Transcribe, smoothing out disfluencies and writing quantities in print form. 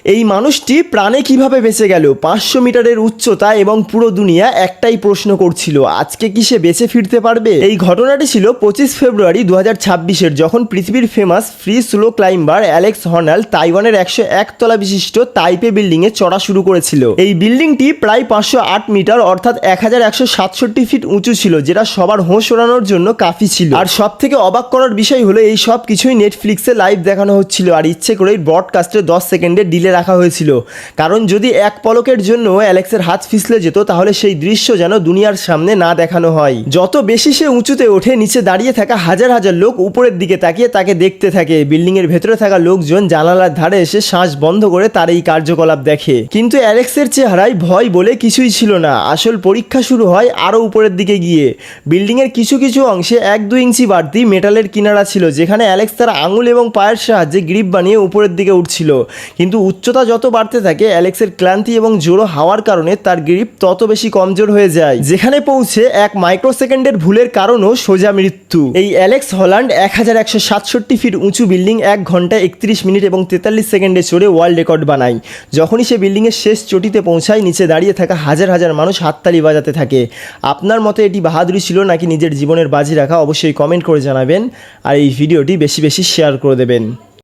এই মানুষটি প্রাণে কিভাবে বেঁচে গেল? 500 মিটারের উচ্চতা এবং পুরো দুনিয়া একটাই প্রশ্ন করছিল, আজকে কি সে বেঁচে ফিরতে পারবে? এই ঘটনাটি ছিল 25 ফেব্রুয়ারি 2026-এর, যখন পৃথিবীর famous free solo climber Alex হর্নাল তাইওয়ানের 101 তলা বিশিষ্ট তাইপে বিল্ডিংয়ে চড়া শুরু করেছিল। এই বিল্ডিংটি প্রায় 508 মিটার অর্থাৎ 1167 ফিট উঁচু ছিল, যেটা সবার হোঁশ ওড়ানোর জন্য কাফি ছিল। আর সব থেকে অবাক করার বিষয় হলো এই সব কিছুই নেটফ্লিক্সে লাইভ দেখানো হচ্ছিল, আর ইচ্ছে করেই ব্রডকাস্টে 10 সেকেন্ডে ডিলে রাখা হয়েছিল, কারণ যদি এক পলকের জন্য অ্যালেক্সের হাত ফিসলে যেত তাহলে সেই দৃশ্য যেন দুনিয়ার সামনে না দেখানো হয়। যত বেশি সে উঁচুতে ওঠে, নিচে দাঁড়িয়ে থাকা হাজার হাজার লোক উপরের দিকে তাকিয়ে তাকে দেখতে থাকে। বিল্ডিং এর ভেতরে থাকা লোকজন জানালার ধারে এসে শ্বাস বন্ধ করে তার এই কার্যকলাপ দেখে। কিন্তু অ্যালেক্সের চেহারায় ভয় বলে কিছুই ছিল না। আসল পরীক্ষা শুরু হয় আরো উপরের দিকে গিয়ে। বিল্ডিং এর কিছু কিছু অংশে 1-2 ইঞ্চি বাড়তি মেটালের কিনারা ছিল, যেখানে অ্যালেক্স তার আঙুল এবং পায়ের সাহায্যে গ্রিপ বানিয়ে উপরের দিকে উঠছিল। কিন্তু উচ্চতা যত বাড়তে থাকে, অ্যালেক্সের ক্লান্তি এবং জোরো হাওয়ার কারণে তার গ্রিপ তত বেশি কমজোর হয়ে যায়, যেখানে পৌঁছে 1 মাইক্রোসেকেন্ডের ভুলের কারণও সোজা মৃত্যু। এই অ্যালেক্স হল্যান্ড 1167 ফিট উঁচু বিল্ডিং 1 ঘন্টা 31 মিনিট এবং 43 সেকেন্ডে চড়ে ওয়ার্ল্ড রেকর্ড বানায়। যখনই সে বিল্ডিংয়ের শেষ চটিতে পৌঁছায়, নিচে দাঁড়িয়ে থাকা হাজার হাজার মানুষ হাততালি বাজাতে থাকে। আপনার মতে এটি বাহাদুরি ছিল নাকি নিজের জীবনের বাজি রাখা? অবশ্যই কমেন্ট করে জানাবেন, আর এই ভিডিওটি বেশি বেশি শেয়ার করে দেবেন।